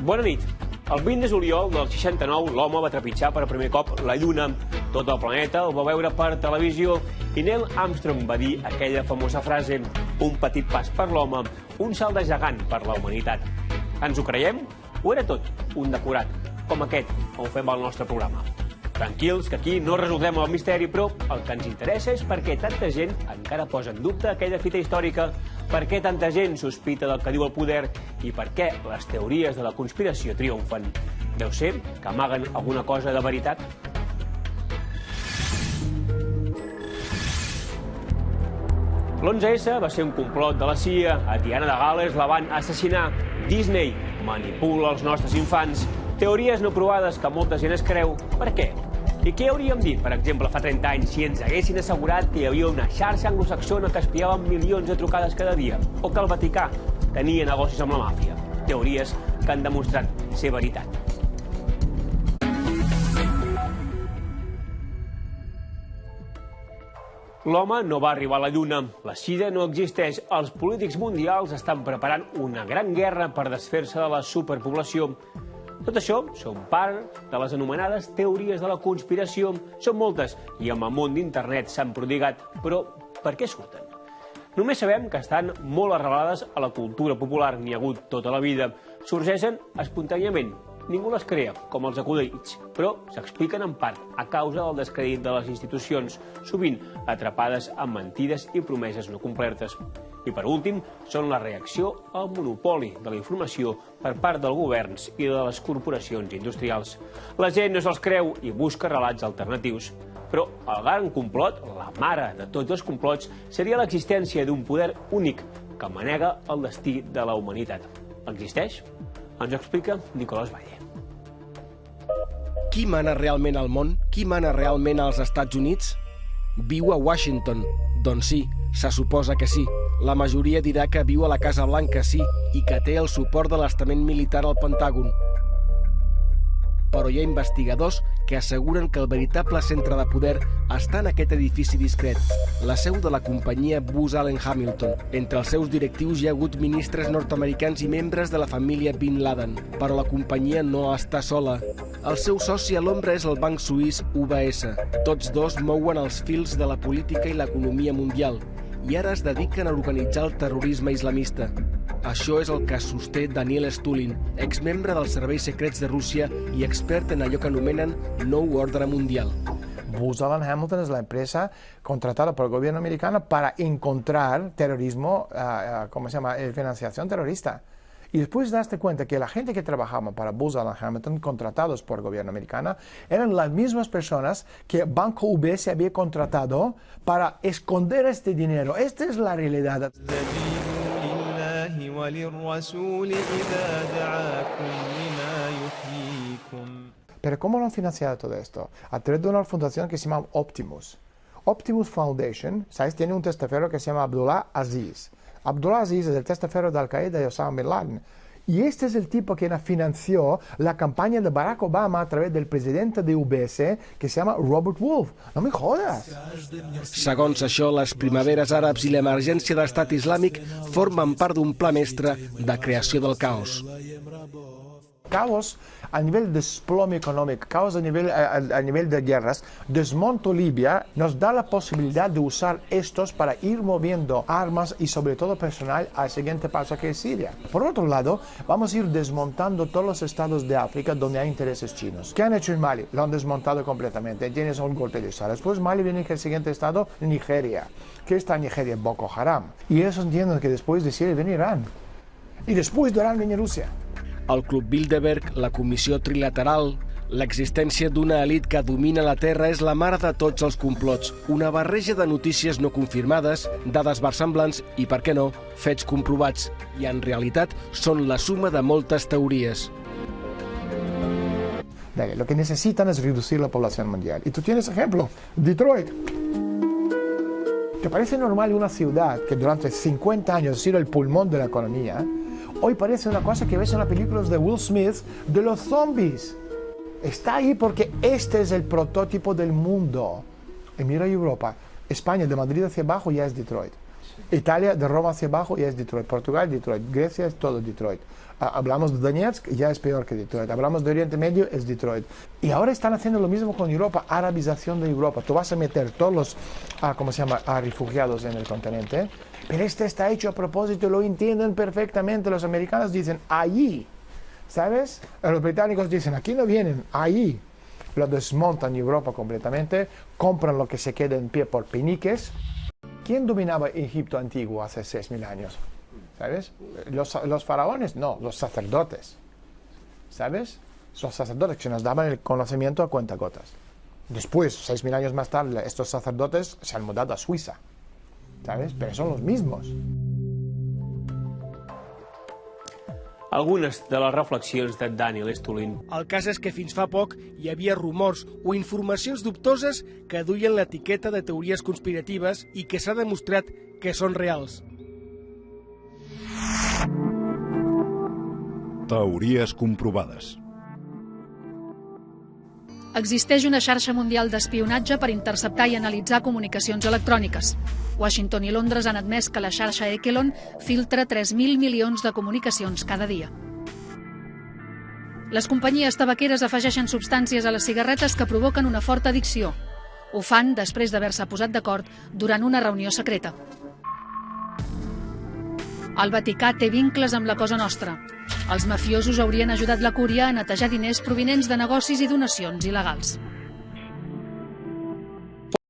Bona nit. El 20 de juliol del 69, l'home va trepitjar per primer cop la Lluna. Tot el planeta el va veure per televisió i Neil Armstrong va dir aquella famosa frase: un petit pas per l'home, un salt de gegant per la humanitat. Ens ho creiem? O era tot un decorat, com aquest, on fem el nostre programa? Tranquils, que aquí no resoldrem el misteri, però el que ens interessa és per què tanta gent encara posa en dubte aquella fita històrica, per què tanta gent sospita del que diu el poder i per què les teories de la conspiració triomfen. Deu ser que amaguen alguna cosa de veritat? L'11S va ser un complot de la CIA, a Diana de Gal·les la van assassinar, Disney manipula els nostres infants, teories no provades que molta gent es creu. Per què? I què hauríem dit, per exemple, fa 30 anys, si ens haguessin assegurat que hi havia una xarxa anglosaxona que espiava milions de trucades cada dia, o que el Vaticà tenia negocis amb la màfia? Teories que han demostrat ser veritat. L'home no va arribar a la Lluna, la sida no existeix, els polítics mundials estan preparant una gran guerra per desfer-se de la superpoblació. Tot això són part de les anomenades teories de la conspiració. Són moltes i amb el món d'internet s'han prodigat. Però per què surten? Només sabem que estan molt arrelades a la cultura popular, n'hi ha hagut tota la vida. Sorgeixen espontàniament. Ningú les crea, com els acudits, però s'expliquen en part a causa del descrèdit de les institucions, sovint atrapades amb mentides i promeses no complertes. I per últim, són la reacció al monopoli de la informació per part dels governs i de les corporacions industrials. La gent no se'ls creu i busca relats alternatius. Però el gran complot, la mare de tots els complots, seria l'existència d'un poder únic que manega el destí de la humanitat. Existeix? Ens ho explica Nicolás Valle. Qui mana realment al món? Qui mana realment als Estats Units? Viu a Washington. Doncs sí, se suposa que sí. La majoria dirà que viu a la Casa Blanca, sí, i que té el suport de l'estament militar al Pentàgon. Però hi ha investigadors que asseguren que el veritable centre de poder està en aquest edifici discret, la seu de la companyia Booz Allen Hamilton. Entre els seus directius hi ha hagut ministres nord-americans i membres de la família Bin Laden. Però la companyia no està sola. El seu soci a l'ombra és el banc suís UBS. Tots dos mouen els fils de la política i l'economia mundial i ara es dediquen a organitzar el terrorisme islamista. Això és el que sosté Daniel Stulin, exmembre dels serveis secrets de Rússia i expert en allò que anomenen Nou Ordre Mundial. Booz Allen Hamilton es la empresa contratada por el gobierno americano para encontrar terrorismo, financiación terrorista. Y después daste cuenta que la gente que trabajaba para Booz Allen Hamilton, contratados por el gobierno americano, eran las mismas personas que Banco UBS había contratado para esconder este dinero. Esta es la realidad. Pero ¿cómo lo han financiado todo esto? A través de una fundación que se llama Optimus. Optimus Foundation, ¿sabes? Tiene un testaferro que se llama Abdullah Aziz. Abdullah Aziz es el testaferro de Al-Qaeda y Osama Bin Laden. Y este es el tipo que financió la campaña de Barack Obama a través del presidente de UBS, que se llama Robert Wolf. No me jodas. Segons això, les primaveres àrabs i l'emergència de l'Estat Islàmic formen part d'un pla mestre de creació del caos. Caos a nivel de desplome económico, caos a nivel de guerras, desmonto Libia, nos da la posibilidad de usar estos para ir moviendo armas y sobre todo personal al siguiente paso, que es Siria. Por otro lado, vamos a ir desmontando todos los estados de África donde hay intereses chinos. ¿Qué han hecho en Mali? Lo han desmontado completamente. Tienes un golpe de estado. Después Mali viene el siguiente estado, Nigeria. ¿Qué está en Nigeria? Boko Haram. Y eso entienden que después de Siria viene Irán. Y después de Irán viene Rusia. El Club Bilderberg, la Comissió Trilateral, l'existència d'una elit que domina la Terra és la mare de tots els complots. Una barreja de notícies no confirmades, dades versemblants i, per què no, fets comprovats. I en realitat són la suma de moltes teories. Lo que necesitan es reducir la población mundial. Y tú tienes ejemplo, Detroit. ¿Te parece normal una ciudad que durante 50 años ha sido el pulmón de la economía? Hoy parece una cosa que ves en las películas de Will Smith de los zombies. Está ahí porque este es el prototipo del mundo. Y mira Europa, España, de Madrid hacia abajo ya es Detroit. Italia, de Roma hacia abajo, ya es Detroit. Portugal, Detroit. Grecia, es todo Detroit. Hablamos de Donetsk, ya es peor que Detroit. Hablamos de Oriente Medio, es Detroit. Y ahora están haciendo lo mismo con Europa, arabización de Europa. Tú vas a meter todos los, refugiados en el continente, pero este está hecho a propósito, lo entienden perfectamente. Los americanos dicen, allí, ¿sabes? Los británicos dicen, aquí no vienen, allí. Lo desmontan Europa completamente, compran lo que se queda en pie por peniques. ¿Quién dominaba Egipto antiguo hace 6.000 años? ¿Sabes? Los faraones, no, los sacerdotes. ¿Sabes? Los sacerdotes que nos daban el conocimiento a cuentagotas. Después, 6.000 años más tarde, estos sacerdotes se han mudado a Suiza. ¿Sabes? Pero son los mismos. Algunes de les reflexions de Daniel Estulin. El cas és que fins fa poc hi havia rumors o informacions dubtoses que duien l'etiqueta de teories conspiratives i que s'ha demostrat que són reals. Teories comprovades. Existeix una xarxa mundial d'espionatge per interceptar i analitzar comunicacions electròniques. Washington i Londres han admès que la xarxa Echelon filtra 3.000 milions de comunicacions cada dia. Les companyies tabaqueres afegeixen substàncies a les cigarretes que provoquen una forta addicció. Ho fan després d'haver-se posat d'acord durant una reunió secreta. El Vaticà té vincles amb la Cosa Nostra. Els mafiosos haurien ajudat la Cúria a netejar diners provinents de negocis i donacions il·legals.